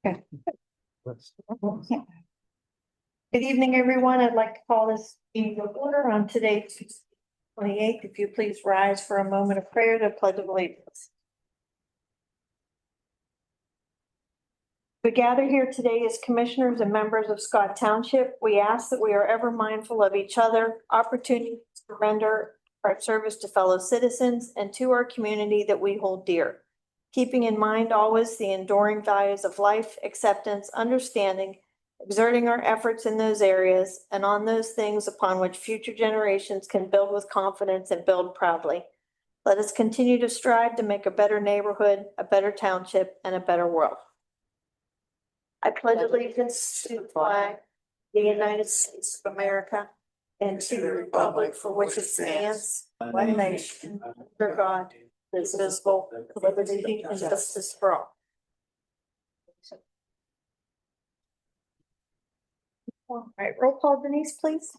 Okay. Good evening, everyone. I'd like to call this meeting to order on today, Tuesday, 28th. If you please rise for a moment of prayer to pledge of allegiance. We gather here today as commissioners and members of Scott Township. We ask that we are ever mindful of each other, opportunities to render our service to fellow citizens and to our community that we hold dear, keeping in mind always the enduring values of life, acceptance, understanding, exerting our efforts in those areas and on those things upon which future generations can build with confidence and build proudly. Let us continue to strive to make a better neighborhood, a better township, and a better world. I pledge allegiance to the flag of the United States of America and to the republic for which it stands, one nation, under God, indivisible, with liberty and justice for all. All right, roll call, Denise, please.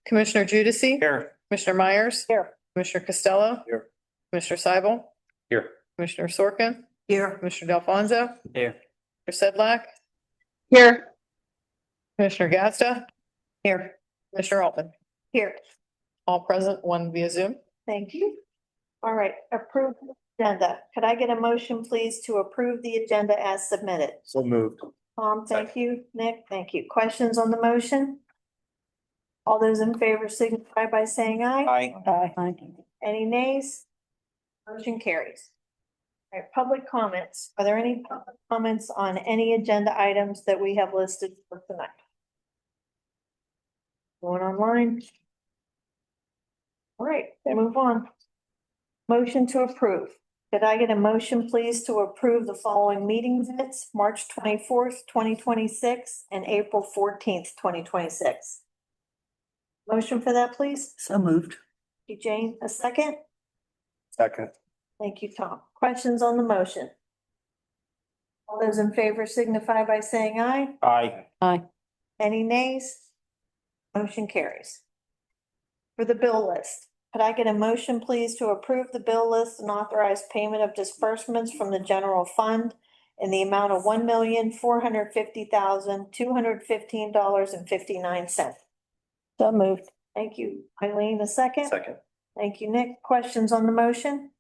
Commissioner Judici. Here. Commissioner Myers. Here. Commissioner Costello. Here. Commissioner Seibel. Here. Commissioner Sorkin. Here. Commissioner Delfonso. Here. Commissioner Sedlak. Here. Commissioner Gasta. Here. Commissioner Altman. Here. All present, one via Zoom. Thank you. All right, approved agenda. Could I get a motion, please, to approve the agenda as submitted? So moved. Tom, thank you. Nick, thank you. Questions on the motion? All those in favor signify by saying aye. Aye. Any nays? Motion carries. All right, public comments. Are there any public comments on any agenda items that we have listed for tonight? Going online. All right, move on. Motion to approve. Could I get a motion, please, to approve the following meeting minutes, March 24th, 2026 and April 14th, 2026? Motion for that, please? So moved. Thank you, Jane. A second? Second. Thank you, Tom. Questions on the motion? All those in favor signify by saying aye. Aye. Any nays? Motion carries. For the bill list, could I get a motion, please, to approve the bill list and authorize payment of disbursements from the general fund in the amount of $1,450,215.59? So moved. Thank you. Eileen, a second? Second. Thank you, Nick. Questions on the motion?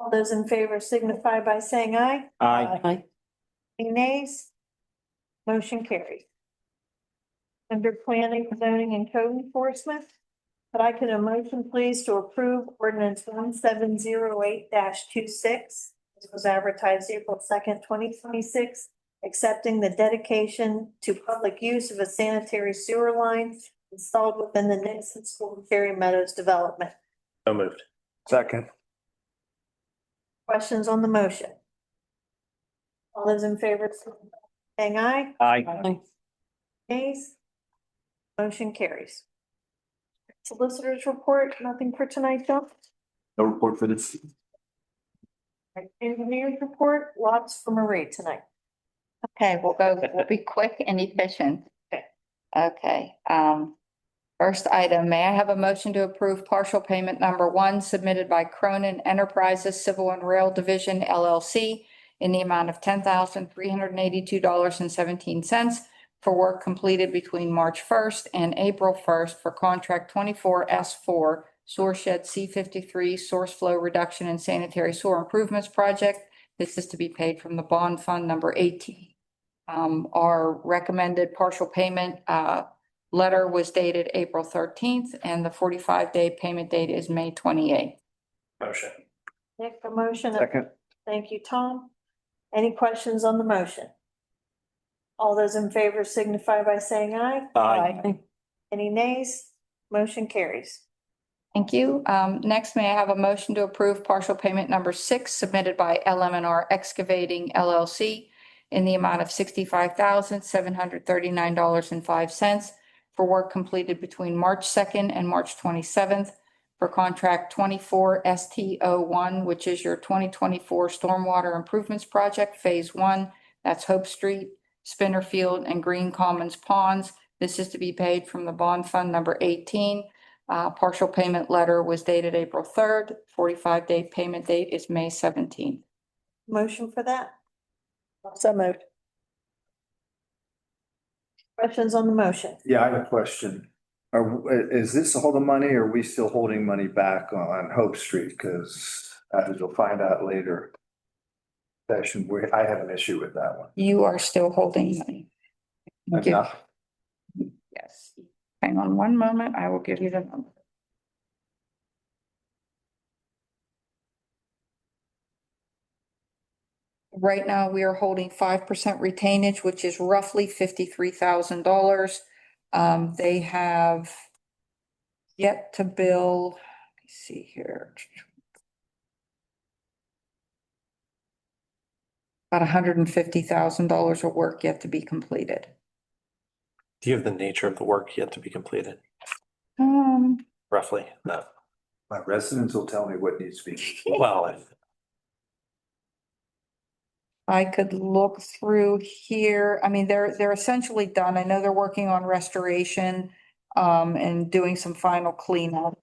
All those in favor signify by saying aye. Aye. Any nays? Motion carried. Under planning, zoning, and code enforcement, could I get a motion, please, to approve ordinance 1708-26? This was advertised April 2nd, 2026, accepting the dedication to public use of a sanitary sewer line installed within the Nixon School Cherry Meadows development. So moved. Second. Questions on the motion? All those in favor, saying aye. Aye. Nays? Motion carries. Solicitors report, nothing for tonight, John? No report for this. Engineers report, lots for Marie tonight. Okay, we'll be quick and efficient. Okay, first item, may I have a motion to approve partial payment number 1 submitted by Cronin Enterprises Civil and Rail Division LLC in the amount of $10,382.17 for work completed between March 1st and April 1st for contract 24S4 Sewer Shed C53 Source Flow Reduction and Sanitary Sewer Improvements Project. This is to be paid from the bond fund number 18. Our recommended partial payment letter was dated April 13th and the 45-day payment date is May 28th. Motion. Nick, a motion. Second. Thank you, Tom. Any questions on the motion? All those in favor signify by saying aye. Aye. Any nays? Motion carries. Thank you. Next, may I have a motion to approve partial payment number 6 submitted by LM&R Excavating LLC in the amount of $65,739.05 for work completed between March 2nd and March 27th for contract 24 ST01, which is your 2024 Stormwater Improvements Project, Phase 1. That's Hope Street, Spinnerfield, and Green Commons Ponds. This is to be paid from the bond fund number 18. Partial payment letter was dated April 3rd. 45-day payment date is May 17th. Motion for that? So moved. Questions on the motion? Yeah, I have a question. Is this all the money or are we still holding money back on Hope Street? Because as you'll find out later. Session, I have an issue with that one. You are still holding money. Thank you. Enough. Yes. Hang on one moment. I will give you the number. Right now, we are holding 5% retainage, which is roughly $53,000. They have yet to bill, let me see here. About $150,000 of work yet to be completed. Do you have the nature of the work yet to be completed, Um, roughly? No. My residents will tell me what needs to be. Well, I could look through here. I mean, they're essentially done. I know they're working on restoration, and doing some final cleanup.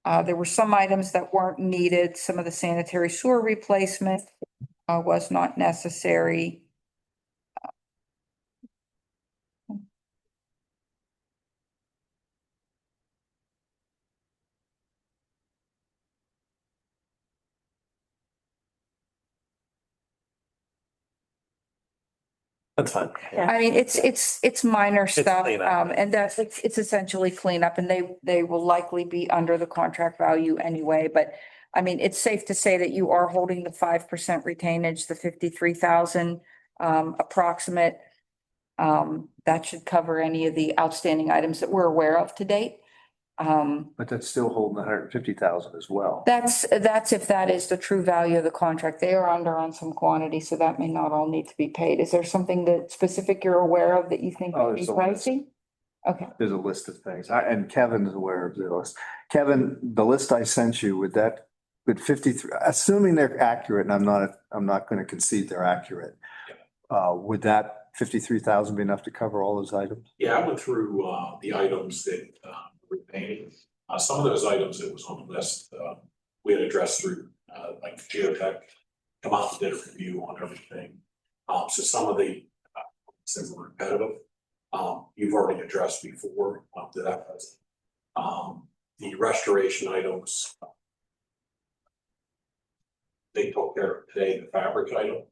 There were some items that weren't needed. Some of the sanitary sewer replacement, was not necessary. that's fine. Yeah. I mean, it's minor stuff, cleanup. and it's essentially cleanup, and they will likely be under the contract value anyway, but I mean, it's safe to say that you are holding the 5% retainage, the 53,000 approximate. That should cover any of the outstanding items that we're aware of to date. But that's still holding 150,000 as well. That's if that is the true value of the contract. They are under on some quantity, so that may not all need to be paid. Is there something that specific you're aware of that you think Oh, would be there's a list. pricey? Okay, There's a list of things. And Kevin's aware of the list. Kevin, the list I sent you, would 53, assuming they're accurate, and I'm not going to concede they're accurate. Would that 53,000 be enough to cover all those items? Yeah, I went through the items that remained. Some of those items that was on the list, we had addressed through like geotech, come out and did a review on everything. So some of the that were repetitive, you've already addressed before the restoration items. They took care of today, the fabric item.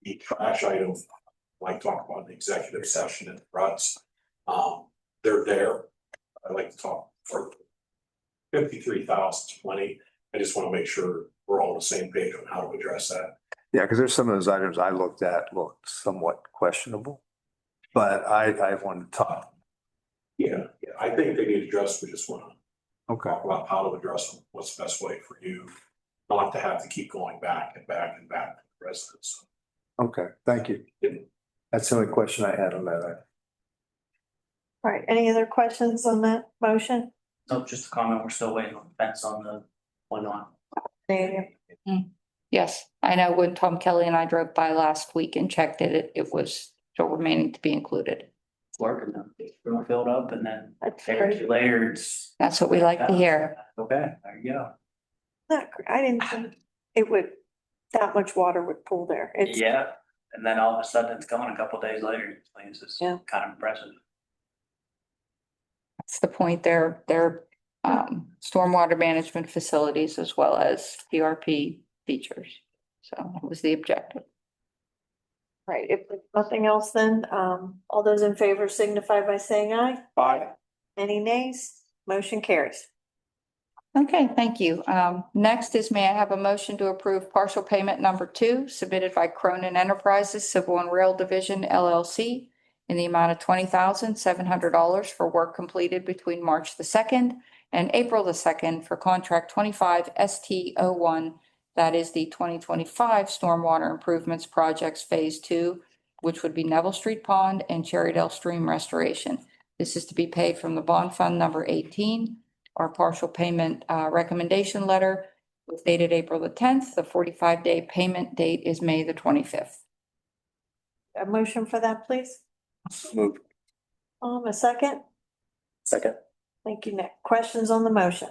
The trash item, like talk about an executive session in the ruts. They're there. I'd like to talk for 53,000 plenty. I just want to make sure we're all on the same page on how to address that. Yeah, because there's some of those items I looked somewhat questionable, but I wanted to talk. Yeah, I think they need addressed. We just want to Okay. talk about how to address them. What's the best way for you not to have to keep going back and back and back to the residents. Okay, thank you. That's the only question I had on that. All right, any other questions on that motion? No, just a comment, we're still waiting on the fence on the one on. Daniel? yes, I know when Tom Kelly and I drove by last week and checked it, it was still remaining to be included. It's working now, it's really filled up and then That's layer great. to layer, it's. That's what we like to hear. Okay, there you go. I didn't think it would, that much water would pool there. It's, Yeah, and then all of a sudden it's gone a couple days later, it's just Yeah. kind of impressive. That's the point. They're stormwater management facilities as well as PRP features. So that was the objective. right, if there's nothing else then, all those in favor signify by saying aye. Aye. Any nays? Motion carries. Okay, thank you. Next is, may I have a motion to approve partial payment number 2 submitted by Cronin Enterprises Civil and Rail Division LLC in the amount of $20,700 for work completed between March the 2nd and April the 2nd for contract 25 ST01. That is the 2025 Stormwater Improvements Projects Phase 2, which would be Neville Street Pond and Cherrydale Stream Restoration. This is to be paid from the bond fund number 18. Our partial payment recommendation letter was dated April the 10th. The 45-day payment date is May the 25th. A motion for that, please? Move. A second? Second. Thank you, Nick. Questions on the motion?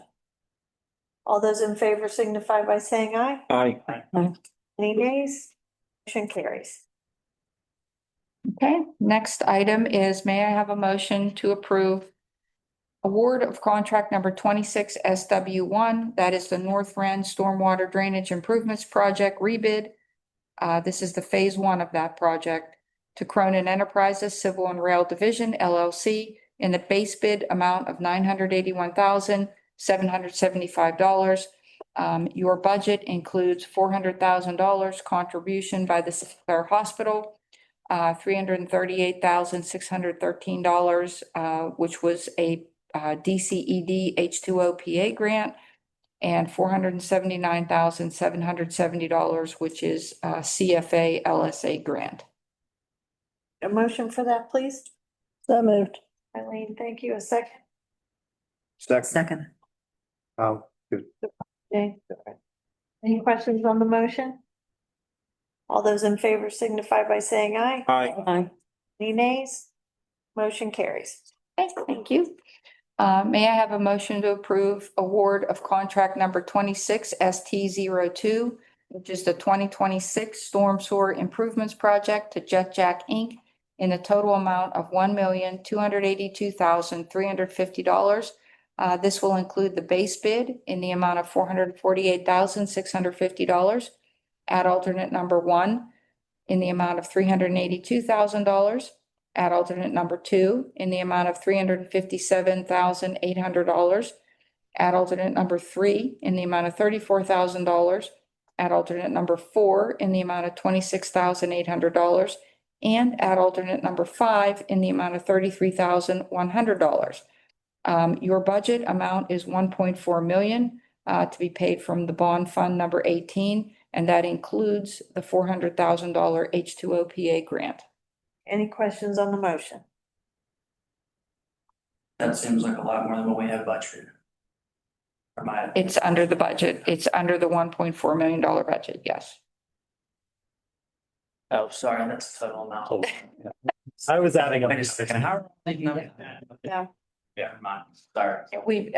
All those in favor signify by saying aye. Aye. Any nays? Motion carries. Okay, next item is, may I have a motion to approve award of contract number 26 SW1, that is the North Rand Stormwater Drainage Improvements Project rebid. This is the phase one of that project to Cronin Enterprises Civil and Rail Division LLC in the base bid amount of $981,775. Your budget includes $400,000 contribution by the St. Clair Hospital, $338,613, which was a DCED H2O PA grant, and $479,770, which is a CFA LSA grant. A motion for that, please? So moved. Eileen, thank you. A second? Second. Good. Jane? Any questions on the motion? All those in favor signify by saying aye. Aye. Any nays? Motion carries. Okay, thank you. May I have a motion to approve award of contract number 26 ST02, which is the 2026 Storm Sewer Improvements Project to Jet Jack Inc. in a total amount of $1,282,350. This will include the base bid in the amount of $448,650. Add alternate number 1 in the amount of $382,000. Add alternate number 2 in the amount of $357,800. Add alternate number 3 in the amount of $34,000. Add alternate number 4 in the amount of $26,800. And add alternate number 5 in the amount of $33,100. Your budget amount is $1.4 million to be paid from the bond fund number 18, and that includes the $400,000 H2OPA grant. Any questions on the motion? That seems like a lot more than what we have budgeted. For my, It's under the budget. It's under the $1.4 million budget, yes. oh, sorry, that's the total amount. Total, I was adding up. Wait a second, how are we thinking of it? Yeah. Yeah, mine, sorry. We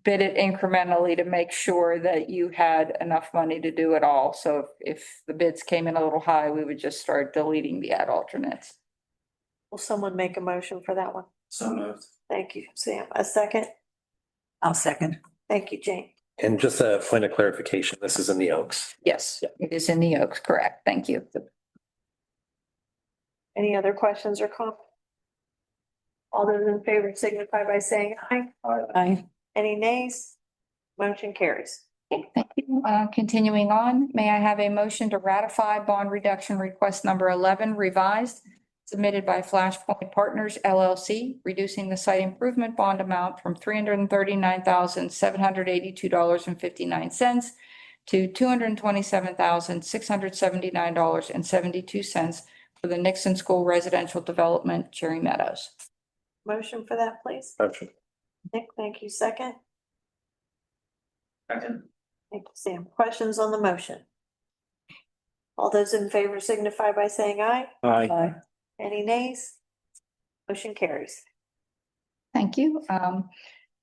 bid it incrementally to make sure that you had enough money to do it all. So if the bids came in a little high, we would just start deleting the add alternates. Will someone make a motion for that one? So moved. Thank you, Sam. A second? I'll second. Thank you, Jane. And just a point of clarification, this is in the Oaks. Yes, it is in the Oaks, correct. Thank you. Any other questions or comments? All those in favor signify by saying aye. Aye. Any nays? Motion carries. Okay, thank you. Continuing on, may I have a motion to ratify bond reduction request number 11 revised, submitted by Flashpoint Partners LLC, reducing the site improvement bond amount from $339,782.59 to $227,679.72 for the Nixon School Residential Development, Cherry Meadows. Motion for that, please. Motion. Nick, thank you. Second? Second. Thank you, Sam. Questions on the motion? All those in favor signify by saying aye. Aye. Any nays? Motion carries. Thank you.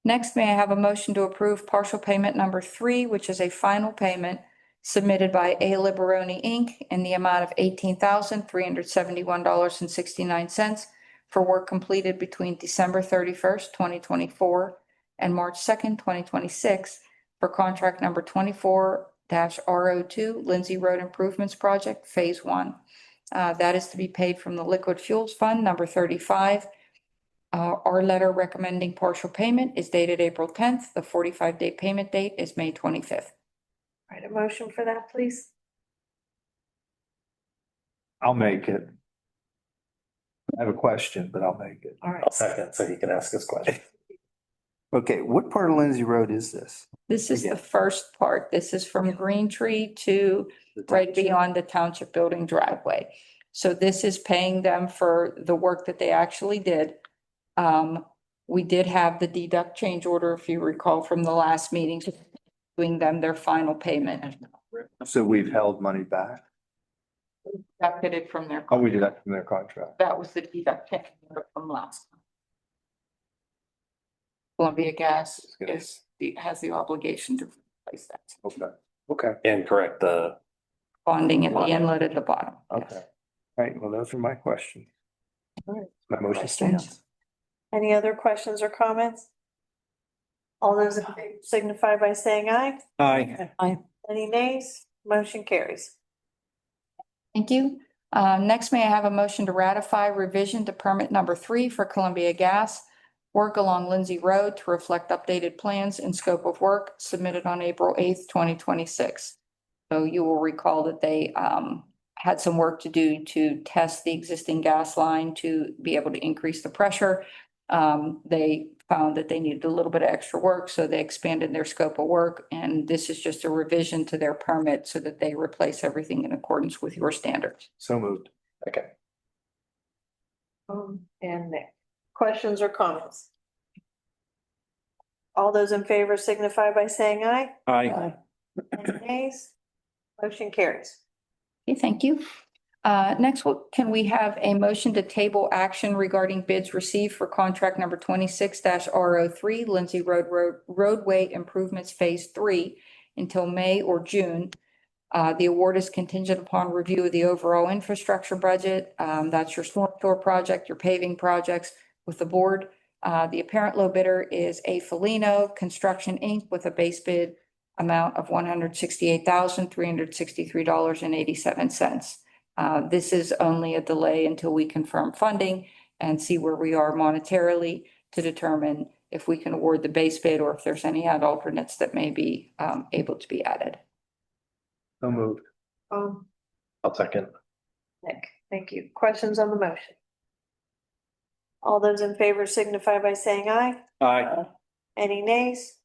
Next, may I have a motion to approve partial payment number 3, which is a final payment submitted by A Liberoni Inc. in the amount of $18,371.69 for work completed between December 31st, 2024 and March 2nd, 2026 for contract number 24-R02 Lindsay Road Improvements Project, Phase 1. That is to be paid from the Liquid Fuels Fund number 35. Our letter recommending partial payment is dated April 10th. The 45-day payment date is May 25th. All right, a motion for that, please. I'll make it. I have a question, but I'll make it. All right. I'll second, so he can ask his question. Okay, what part of Lindsay Road is this? This is the Again. first part. This is from Green Tree to right beyond the township building driveway. So this is paying them for the work that they actually did. We did have the deduct change order, if you recall from the last meeting, doing them their final payment. So we've held money back? Deducted it from their. Oh, we did that from their contract. That was the deduct change order from last time. Columbia Gas has the obligation to replace that. Okay. Okay. And correct the bonding at the inlet at the bottom. Okay. All right, well, those are my questions. All right. My motion stands. Any other questions or comments? All those in favor signify by saying aye. Aye. Any nays? Motion carries. Thank you. Next, may I have a motion to ratify revision to permit number 3 for Columbia Gas work along Lindsay Road to reflect updated plans and scope of work submitted on April 8th, 2026. So you will recall that they had some work to do to test the existing gas line to be able to increase the pressure. They found that they needed a little bit of extra work, so they expanded their scope of work. And this is just a revision to their permit so that they replace everything in accordance with your standards. So moved. Okay. And Nick, questions or comments? All those in favor signify by saying aye. Aye. Any nays? Motion carries. Okay, thank you. Next, can we have a motion to table action regarding bids received for contract number 26-R03 Lindsay roadway improvements phase 3 until May or June? The award is contingent upon review of the overall infrastructure budget. That's your storm sewer project, your paving projects with the board. The apparent low bidder is A Felino Construction Inc. with a base bid amount of $168,363.87. This is only a delay until we confirm funding and see where we are monetarily to determine if we can award the base bid or if there's any add alternates that may be able to be added. So moved. I'll second. Nick, thank you. Questions on the motion? All those in favor signify by saying aye. Aye. Any nays?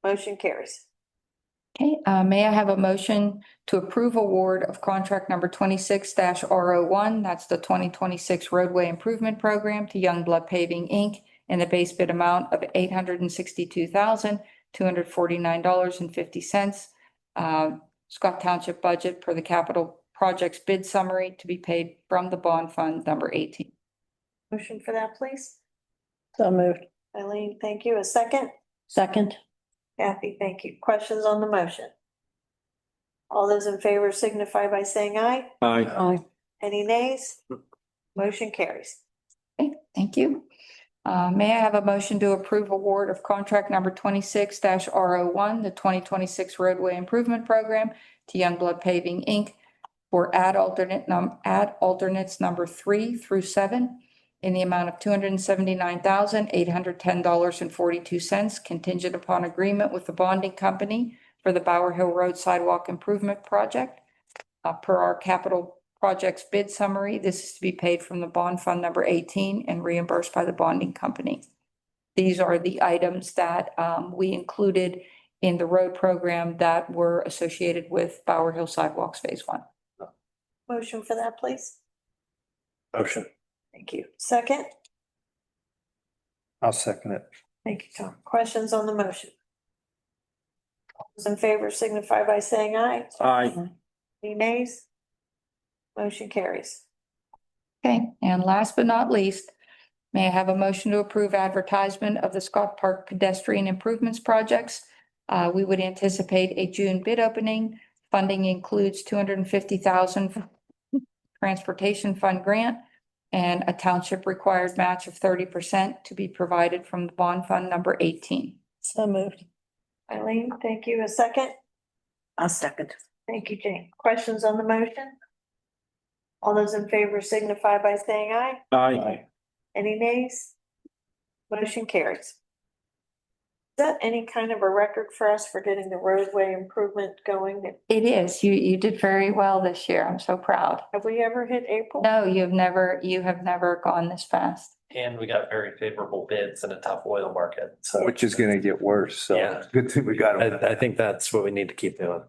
Motion carries. Okay, may I have a motion to approve award of contract number 26-R01? That's the 2026 roadway improvement program to Youngblood Paving Inc. in the base bid amount of $862,249.50. Scott Township budget per the capital projects bid summary to be paid from the bond fund number 18. Motion for that, please. So moved. Eileen, thank you. A second? Second. Kathy, thank you. Questions on the motion? All those in favor signify by saying aye. Aye. Any nays? Motion carries. Okay, thank you. May I have a motion to approve award of contract number 26-R01, the 2026 roadway improvement program to Youngblood Paving Inc. for add alternates number 3 through 7 in the amount of $279,810.42 contingent upon agreement with the bonding company for the Bower Hill Road Sidewalk Improvement Project. Per our capital projects bid summary, this is to be paid from the bond fund number 18 and reimbursed by the bonding company. These are the items that we included in the road program that were associated with Bower Hill Sidewalks Phase 1. Motion for that, please. Motion. Thank you. Second? I'll second it. Thank you, Tom. Questions on the motion? All those in favor signify by saying aye. Aye. Any nays? Motion carries. Okay, and last but not least, may I have a motion to approve advertisement of the Scott Park pedestrian improvements projects? We would anticipate a June bid opening. Funding includes $250,000 transportation fund grant and a township required match of 30% to be provided from the bond fund number 18. So moved. Eileen, thank you. A second? I'll second. Thank you, Jane. Questions on the motion? All those in favor signify by saying aye. Aye. Any nays? Motion carries. Is that any kind of a record for us for getting the roadway improvement going? It is. You did very well this year. I'm so proud. Have we ever hit April? No, you have never gone this fast. And we got very favorable bids in a tough oil market, so. Which is gonna get worse, so Yeah. good thing we got it. I think that's what we need to keep doing.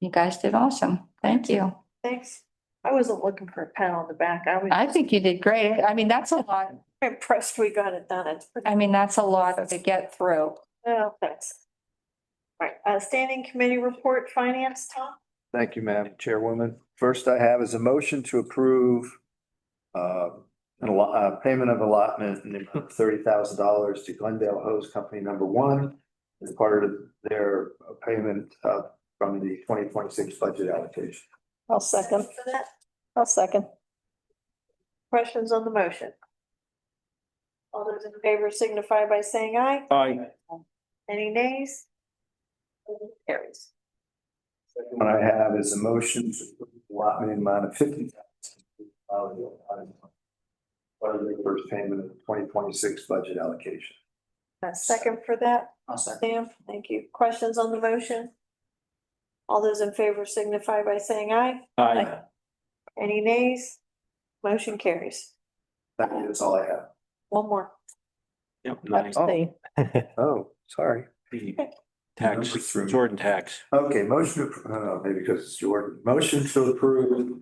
You guys did awesome. Thank you. Thanks. I wasn't looking for a pat on the back. I was I think you did great. I mean, that's a lot. impressed we got it done. It's pretty. I mean, that's a lot to get through. Oh, thanks. All right, standing committee report, finance, Tom? Thank you, Madam Chairwoman. First I have is a motion to approve payment of allotment in the amount of $30,000 to Glendale Hose Company number 1 as part of their payment from the 2026 budget allocation. I'll second. For that, I'll second. questions on the motion? All those in favor signify by saying aye. Aye. Any nays? Motion carries. Second one I have is a motion to approve the allotment amount of $50,000. Part of the first payment of the 2026 budget allocation. A second for that, I'll second. Sam, thank you. Questions on the motion? All those in favor signify by saying aye. Aye. Any nays? Motion carries. That's all I have. One more. Yep, nice. Abstain. Oh, sorry. Tax, Jordan tax. Okay, motion to, maybe because it's Jordan, motion to approve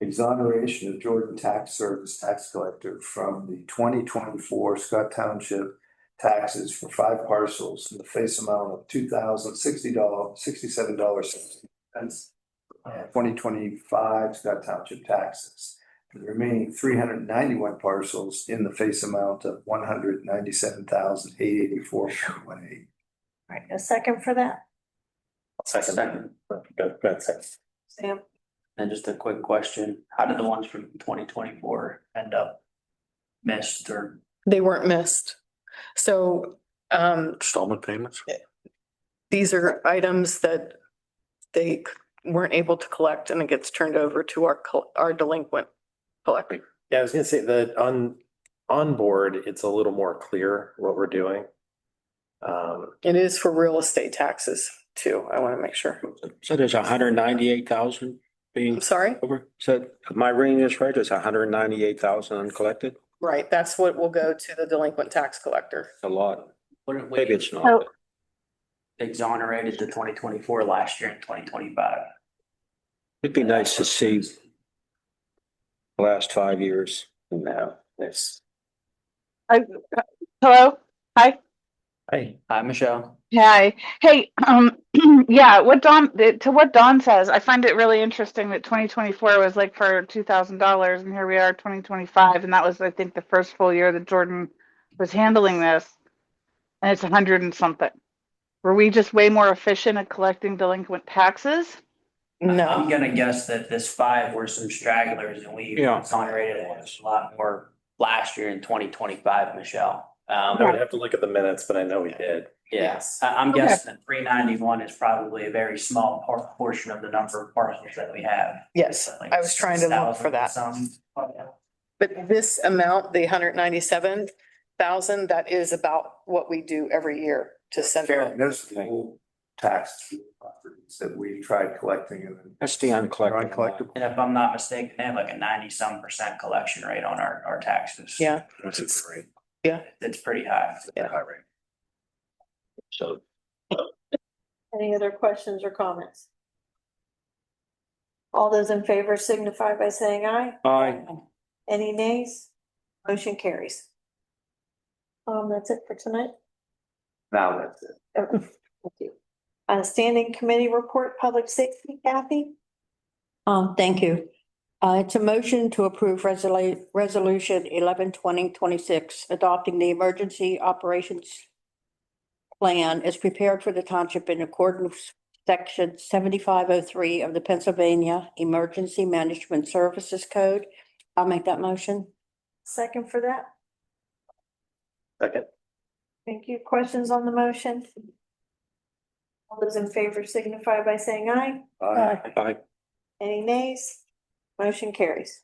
exoneration of Jordan Tax Service tax collector from the 2024 Scott Township taxes for 5 parcels in the face amount of $2,067.60. 2025 Scott Township taxes. The remaining 391 parcels in the face amount of $197,884.18. All right, a second for that, Second. Good, second. Sam. And just a quick question, how did the ones from 2024 end up missed or? They weren't missed. So Installment payments? these are items that they weren't able to collect and it gets turned over to our delinquent collector. Yeah, I was gonna say that on board, it's a little more clear what we're doing. It is for real estate taxes too. I want to make sure. So there's 198,000 being I'm sorry? over. So am I reading this right? There's 198,000 uncollected? Right. That's what will go to the delinquent tax collector. A lot. Wouldn't Maybe we it's not. exonerated the 2024 last year in 2025? It'd be nice to see the last 5 years. No, it's. Hello? Hi. Hey. Hi, Michelle. Hi. Hey, yeah, to what Dawn says, I find it really interesting that 2024 was like for $2,000 and here we are 2025. And that was, I think, the first full year that Jordan was handling this. And it's 100 and something. Were we just way more efficient at collecting delinquent taxes? I'm No, gonna guess that this 5 were some stragglers and we Yeah. exonerated it a lot more last year in 2025, Michelle. I would have to look at the minutes, but I know we did. Yes, I'm Okay. guessing that 391 is probably a very small portion of the number of parcels that we have. yes, Like I was trying to look for 6,000 that. some. But this amount, the 197,000, that is about what we do every year to send. There's full tax properties that we tried collecting and then. That's the they're uncollected. uncollectible. And if I'm not mistaken, they have like a 90-some% collection rate on our taxes. Yeah, That's great. It's pretty high. Yeah. High rate. So Any other questions or comments? All those in favor signify by saying aye. aye. Any nays? Motion carries. That's it for tonight. Now that's it. Thank you. Standing committee report, public safety, Kathy? Thank you. It's a motion to approve resolution 11/20/26, adopting the emergency operations plan as prepared for the township in accordance with section 7503 of the Pennsylvania Emergency Management Services Code. I'll make that motion. Second for that. Second. Thank you. Questions on the motion? All those in favor signify by saying aye. Aye. Any nays? Motion carries.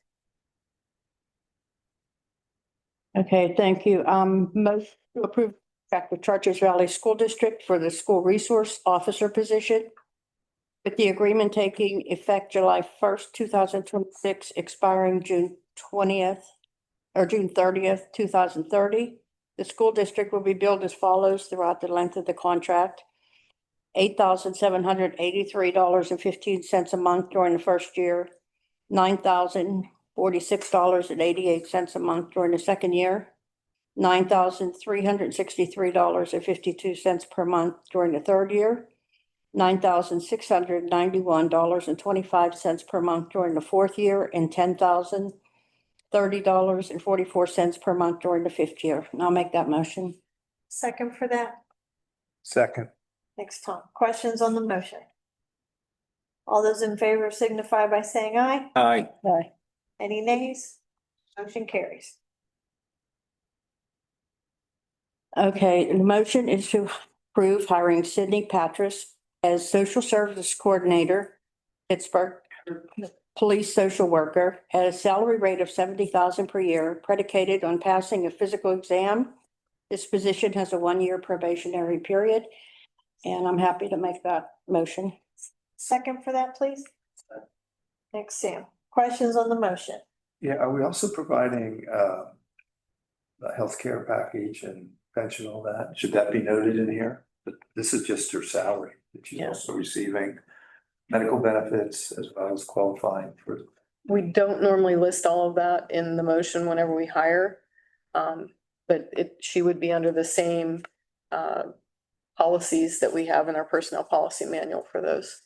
Okay, thank you. Most to approve back the Chartiers Valley School District for the school resource officer position, with the agreement taking effect July 1st, 2026, expiring June 20th or June 30th, 2030. The school district will be billed as follows throughout the length of the contract. $8,783.15 a month during the first year, $9,046.88 a month during the second year, $9,363.52 per month during the third year, $9,691.25 per month during the fourth year, and $10,030.44 per month during the fifth year. And I'll make that motion. Second for that. Second. Thanks, Tom. Questions on the motion? All those in favor signify by saying aye. Aye. Aye. Any nays? Motion carries. Okay, the motion is to approve hiring Sydney Patras as social services coordinator, Pittsburgh Police Social Worker at a salary rate of 70,000 per year, predicated on passing a physical exam. This position has a 1-year probationary period, and I'm happy to make that motion. Second for that, please. Thanks, Sam. Questions on the motion? Yeah, are we also providing a healthcare package and pension, all that? Should that be noted in here? But this is just her salary, that she's Yeah. also receiving medical benefits as well as qualifying for. We don't normally list all of that in the motion whenever we hire. But she would be under the same policies that we have in our personnel policy manual for those,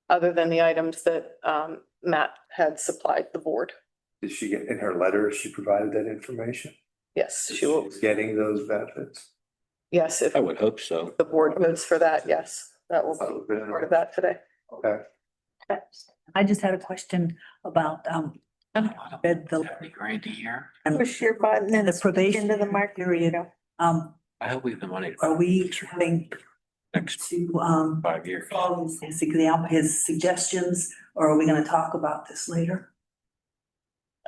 other than the items that Matt had supplied the board. Did she get, in her letter, she provided that information? Yes, she will. She's getting those benefits? Yes, if I would hope so. the board votes for that, yes, that will Oh, be part of that today. Okay. I just had a question about, read the, $70,000 a year. Push your button and the speak probation into the mic. period. I hope we have the money. Are we having Next to, 5 years. follow his example, his suggestions, or are we gonna talk about this later?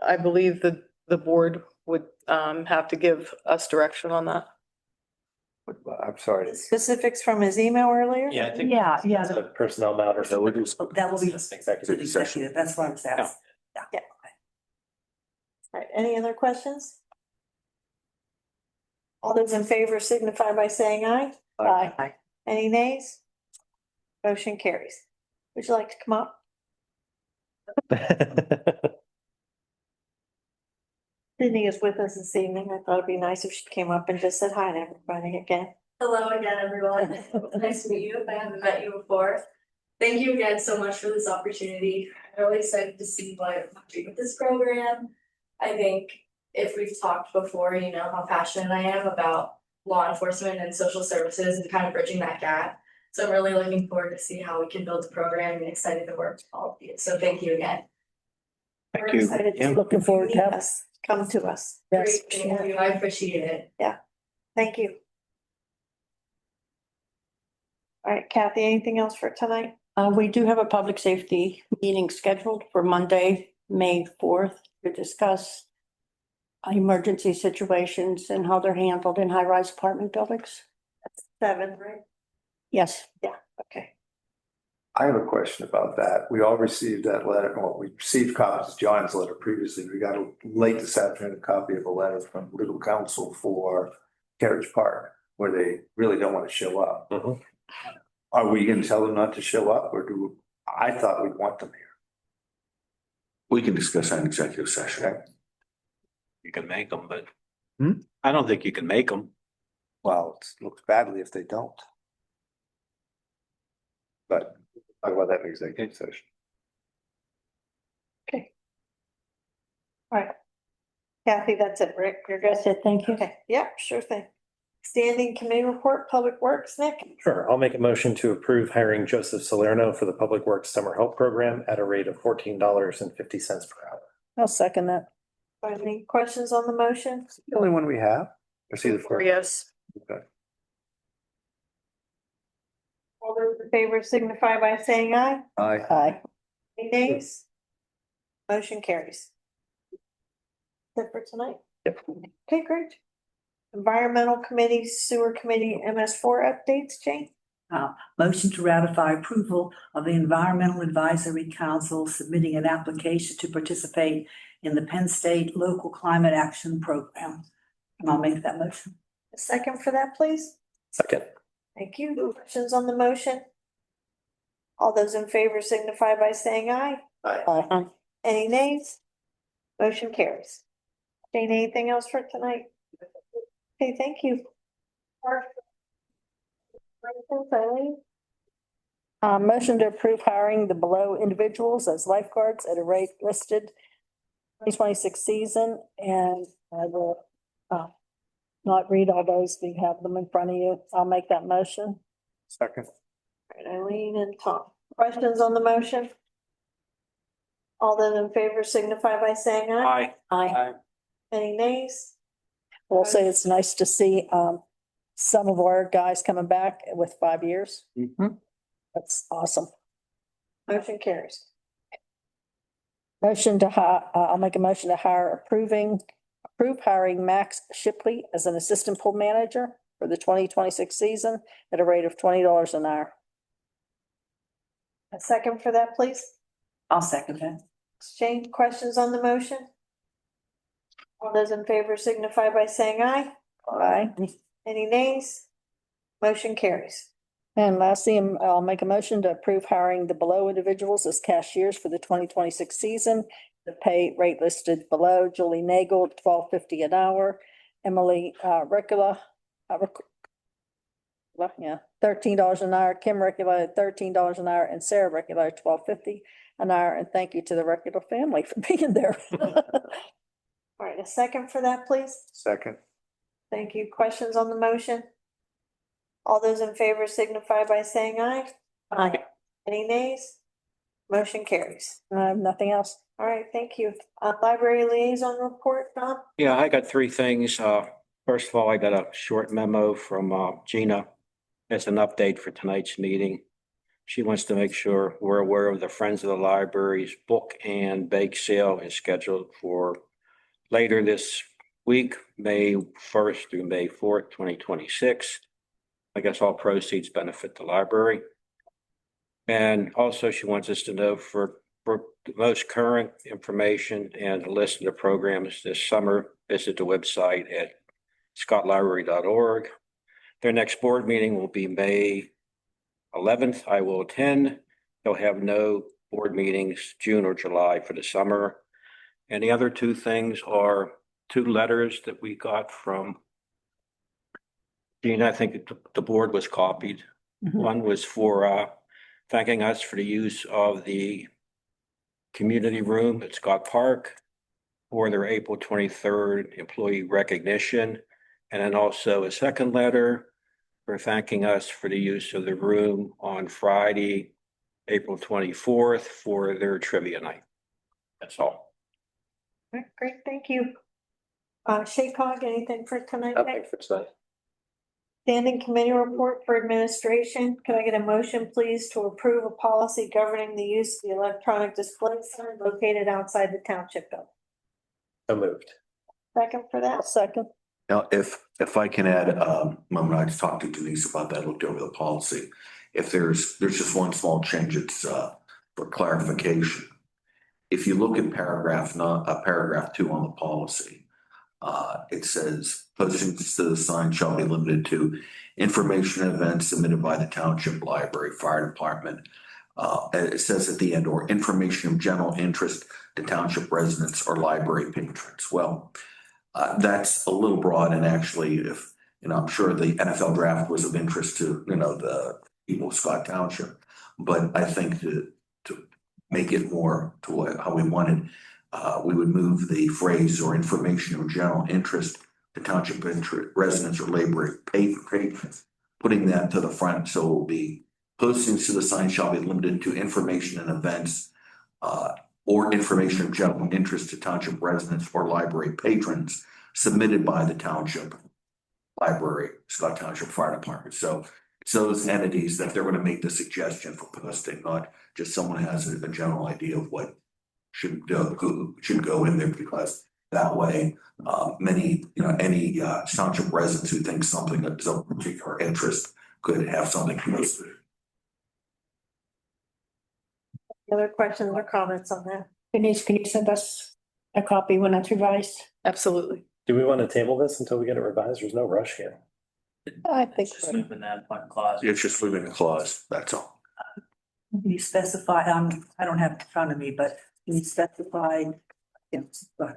I believe that the board would have to give us direction on that. I'm sorry. Specifics from his email earlier? Yeah, I think. Yeah, It's a personnel matter. So we'll just- that will be Executive. executive, that's what I was asking. All right, any other questions? All those in favor signify by saying aye. Aye. Any nays? Motion carries. Would you like to come up? Sydney is with us this evening. I thought it'd be nice if she came up and just said hi to everybody again. Hello again, everyone. Nice to meet you if I haven't met you before. Thank you again so much for this opportunity. I'm really excited to see what I'm doing with this program. I think if we've talked before, you know how passionate I am about law enforcement and social services and kind of bridging that gap. So I'm really looking forward to see how we can build the program and excited to work with all of you. So thank you again. Thank We're you. excited to Yeah. Looking forward to meet having. us. Come to us. Yes. Great, thank you. I appreciate it. Thank you. All right, Kathy, anything else for tonight? We do have a public safety meeting scheduled for Monday, May 4th, to discuss emergency situations and how they're handled in high-rise apartment buildings. 7, right? Yes. Okay. I have a question about that. We all received that letter, well, we received copies of John's letter previously. We got a late this afternoon, a copy of a letter from legal counsel for Carriage Park, where they really don't want to show up. Mhm. Are we gonna tell them not to show up, or I thought we'd want them here. We can discuss that in executive session. Okay. You can make them, but Hmm? I don't think you can make them. Well, it looks badly if they don't. But talk about that in executive session. All right. Kathy, that's it, Rick. You're good? That's it. Thank you. Okay, yeah, sure thing. Standing committee report, Public Works, Nick? Sure, I'll make a motion to approve hiring Joseph Salerno for the Public Works Summer Help Program at a rate of $14.50 per hour. I'll second that. Any questions on the motion? The only one we have? Or see the first? Yes. Okay. All those in favor signify by saying aye. Aye. Aye. Any nays? Motion carries. That's it for tonight? Yep. Okay, great. Environmental Committee, Sewer Committee, MS4 updates, Jane? Motion to ratify approval of the Environmental Advisory Council submitting an application to participate in the Penn State Local Climate Action Program. And I'll make that motion. A second for that, please? Second. Thank you. Questions on the motion? All those in favor signify by saying aye. Aye. Any nays? Motion carries. Jane, anything else for tonight? Okay, thank you. Motion to approve hiring the below individuals as lifeguards at a rate listed 2026 season, and I will not read all those. We have them in front of you. I'll make that motion. Second. All right, Eileen and Tom. Questions on the motion? All those in favor signify by saying aye. Aye. Any nays? We'll say it's nice to see some of our guys coming back with 5 years. That's awesome. Motion carries. Motion to I'll make a motion to approve hiring Max Shipley as an assistant pool manager for the 2026 season at a rate of $20 an hour. A second for that, please. I'll second that. Jane, questions on the motion? All those in favor signify by saying aye. Aye. Any nays? Motion carries. And lastly, I'll make a motion to approve hiring the below individuals as cashiers for the 2026 season. The pay rate listed below: Julie Nagel, $12.50 an hour; Emily $13 an hour; Kim Recula, $13 an hour; and Sarah Recula, $12.50 an hour. And thank you to the Recula family for being there. All right, a second for that, please. Second. Thank you. Questions on the motion? All those in favor signify by saying aye. Aye. Any nays? Motion carries. Nothing else. All right, thank you. Library liaison report, Don? Yeah, I got three things. First of all, I got a short memo from Gina. It's an update for tonight's meeting. She wants to make sure we're aware of the Friends of the Library's book and bake sale is scheduled for later this week, May 1st through May 4th, 2026. I guess all proceeds benefit the library. And also she wants us to know for the most current information and a list of the programs this summer, visit the website at scottlibrary.org. Their next board meeting will be May 11th. I will attend. They'll have no board meetings June or July for the summer. And the other two things are two letters that we got from Gina. I think the board was copied. One was for thanking us for the use of the community room at Scott Park for their April 23rd employee recognition. And then also a second letter for thanking us for the use of the room on Friday, April 24th for their trivia night. That's all. All right, great, thank you. Shaycog, anything for tonight? For tonight. Standing committee report for administration. Could I get a motion, please, to approve a policy governing the use of the electronic display sign located outside the township building? So moved. Second for that? Second. Now, if I can add, when I talked to Denise about that, looked over the policy. If there's just one small change, it's for clarification. If you look at paragraph 2 on the policy, it says postings to the sign shall be limited to information events submitted by the township, library, fire department. And it says at the end, or information of general interest to township residents or library patrons. Well, that's a little broad, and actually, if I'm sure the NFL draft was of interest to the people of Scott Township, but I think to make it more to how we wanted, we would move the phrase or information of general interest to township residents or library patrons, putting that to the front. So it will be postings to the sign shall be limited to information and events or information of general interest to township residents or library patrons submitted by the township, library, Scott Township Fire Department. So it's those entities that they're going to make the suggestion for posting, not just someone has a general idea of what should go in there, because that way, any township residents who think something is of particular interest could have something posted. Other questions or comments on that? Denise, can you send us a copy when it's revised? Absolutely. Do we want to table this until we get it revised? There's no rush here. I think Just moving that one clause. It's just moving a clause, that's all. Can you specify, I don't have it in front of me, but can you specify,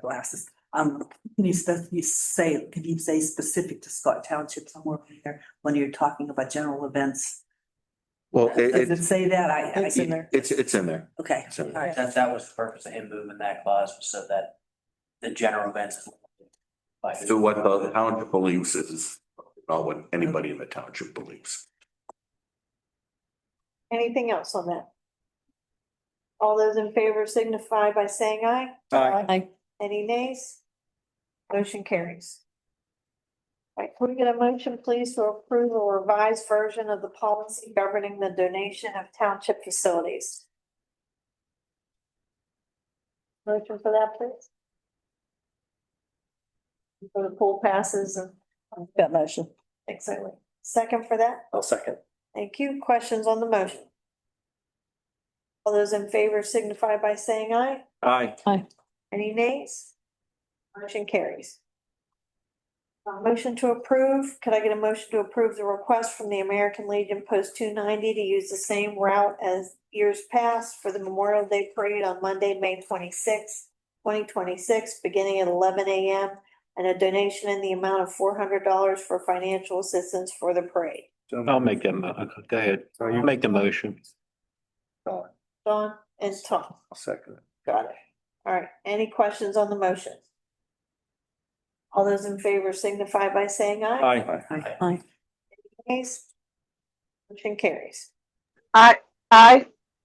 glasses, can you say specific to Scott Township somewhere in there when you're talking about general events? Well, Does it say that? It's in there. It's in there. Okay, It's in all there. right. That was the purpose of him moving that clause, so that the general events. So what the township believes is not what anybody in the township believes. Anything else on that? All those in favor signify by saying aye. Aye. Any nays? Motion carries. All right, can we get a motion, please, to approve a revised version of the policy governing the donation of township facilities? Motion for that, please. For the pool passes and. That motion. Exactly. Second for that? I'll second. Thank you. Questions on the motion? All those in favor signify by saying aye. Aye. Any nays? Motion carries. Motion to approve. Could I get a motion to approve the request from the American Legion Post 290 to use the same route as years past for the Memorial Day Parade on Monday, May 26, 2026, beginning at 11 a.m. and a donation in the amount of $400 for financial assistance for the parade. I'll make them, go ahead. I'll make the motion. Dawn and Tom. I'll second it. Got it. All right. Any questions on the motion? All those in favor signify by saying aye. Aye. Nays? Motion carries. But,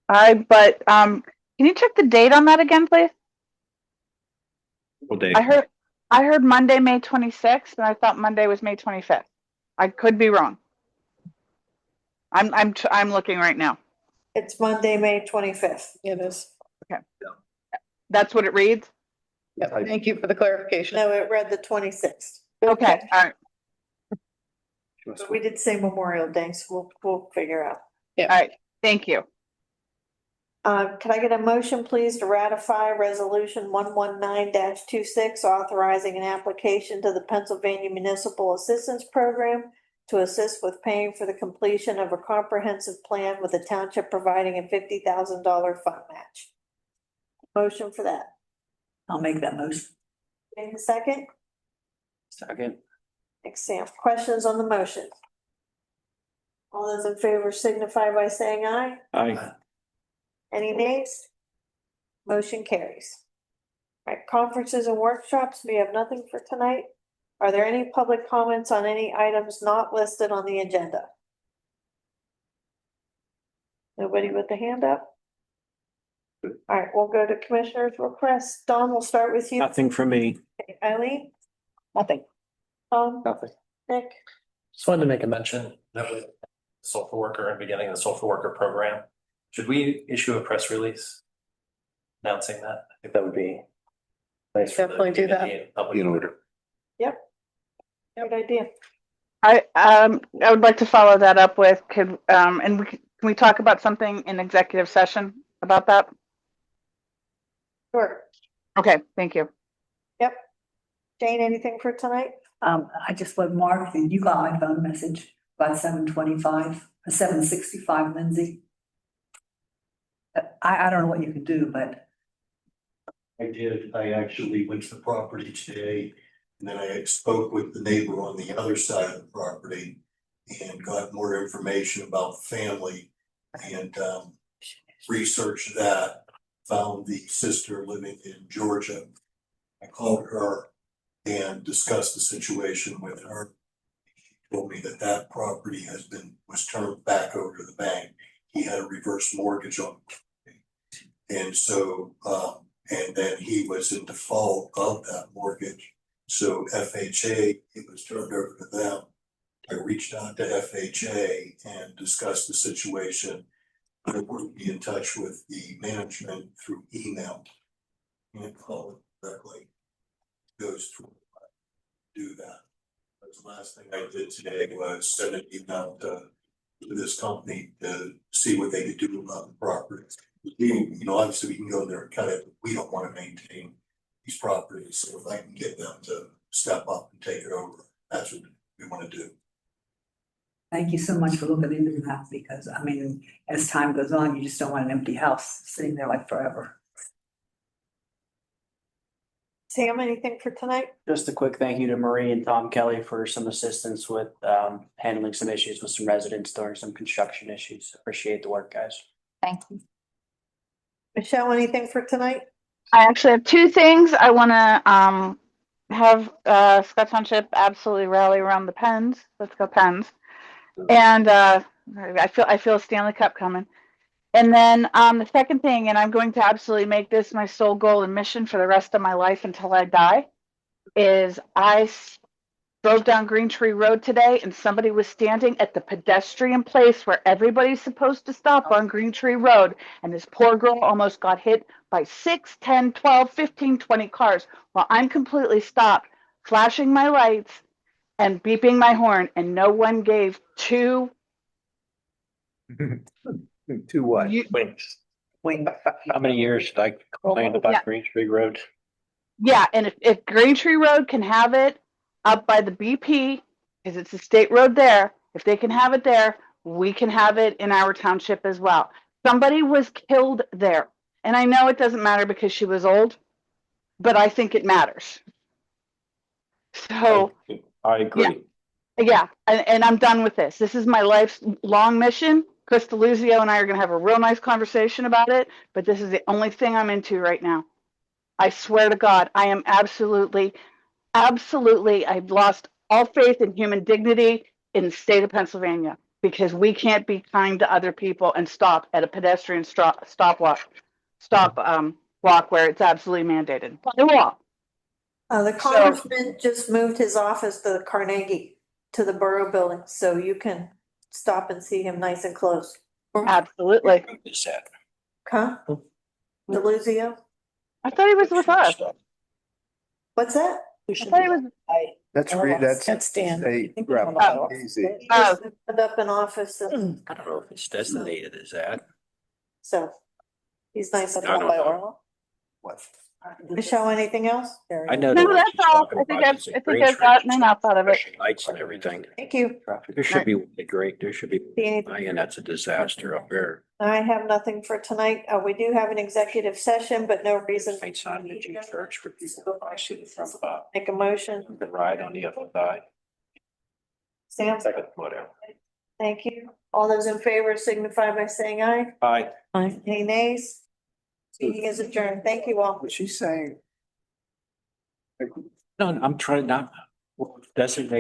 can you check the date on that again, please? Well, Dave. I heard Monday, May 26th, and I thought Monday was May 25th. I could be wrong. I'm looking right now. It's Monday, May 25th. It is. That's what it reads? Yeah, thank you for the clarification. No, it read the 26th. Okay, all right. But we did say Memorial Day, so we'll figure out. All right, thank you. Can I get a motion, please, to ratify resolution 119-26, authorizing an application to the Pennsylvania Municipal Assistance Program to assist with paying for the completion of a comprehensive plan with the township providing a $50,000 fund match? Motion for that. I'll make that motion. In a second. Second. Thanks, Sam. Questions on the motion? All those in favor signify by saying aye. Aye. Any nays? Motion carries. All right, conferences and workshops, we have nothing for tonight. Are there any public comments on any items not listed on the agenda? Nobody with the hand up? All right, we'll go to commissioners' requests. Don, we'll start with you. Nothing for me. Okay, Eileen? Nothing. Tom? Nothing. Nick? Just wanted to make a mention that with social worker and beginning the social worker program, should we issue a press release announcing that? I think that would be nice. for the Definitely do that. community and public. In order. Yep. Good idea. I would like to follow that up with, can we talk about something in executive session about that? Sure. Okay, thank you. Yep. Jane, anything for tonight? I just want Mark, you got my phone message about 7:25, 7:65, Lindsay. I don't know what you can do, but. I did. I actually went to the property today and then I spoke with the neighbor on the other side of the property and got more information about the family and researched that, found the sister living in Georgia. I called her and discussed the situation with her. She told me that that property was turned back over to the bank. He had a reverse mortgage on it. And so, and then he was in default of that mortgage. So FHA, it was turned over to them. I reached out to FHA and discussed the situation. I would be in touch with the management through email and call it directly. Goes to do that. That's the last thing I did today was send an email to this company to see what they could do about the property. Obviously we can go there and cut it, but we don't want to maintain these properties. So if I can get them to step up and take it over, that's what we want to do. Thank you so much for looking into that because, I mean, as time goes on, you just don't want an empty house sitting there like forever. Sam, anything for tonight? Just a quick thank you to Marie and Tom Kelly for some assistance with handling some issues with some residents during some construction issues. Appreciate the work, guys. Thank you. Michelle, anything for tonight? I actually have two things. I want to have Scott Township absolutely rally around the Pens. Let's go Pens. And I feel a Stanley Cup coming. And then the second thing, and I'm going to absolutely make this my sole goal and mission for the rest of my life until I die, is drove down Green Tree Road today and somebody was standing at the pedestrian place where everybody's supposed to stop on Green Tree Road. And this poor girl almost got hit by 6, 10, 12, 15, 20 cars while I'm completely stopped, flashing my lights and beeping my horn, and no one gave two. To what? Wings. Wing. How many years did I complain about Yeah. Green Tree Road? Yeah, and if Green Tree Road can have it up by the BP, because it's a state road there, if they can have it there, we can have it in our township as well. Somebody was killed there. And I know it doesn't matter because she was old, but I think it matters. So, I agree. yeah, and I'm done with this. This is my life's long mission. Chris DeLuzio and I are going to have a real nice conversation about it, but this is the only thing I'm into right now. I swear to God, I am absolutely, I've lost all faith in human dignity in the state of Pennsylvania because we can't be kind to other people and stop at a pedestrian walk where it's absolutely mandated by law. The congressman just moved his office to the Carnegie, to the borough building, so you can stop and see him nice and close. Absolutely. Is that? Huh? DeLuzio? I thought he was with us. What's that? I thought he was. That's Dan. state I think rep. it's on the Easy. He just opened up an office, and I don't know if it's designated as that. so he's nice. I don't know. What? Michelle, anything else? I know. No, the one that's she's all. talking I think about I've, is in I think Green I've Tree. gotten enough out of it. Flashing lights and everything. Thank you. There should be great, there should be, See anything? and that's a disaster up there. I have nothing for tonight. We do have an executive session, but no reason. It's on the G church for people. I see it from Make a motion. the ride on the other side. Sam, Whatever. thank you. All those in favor signify by saying aye. Aye. Any nays? Meeting is adjourned. Thank you all. Was she saying? No, I'm trying not, designate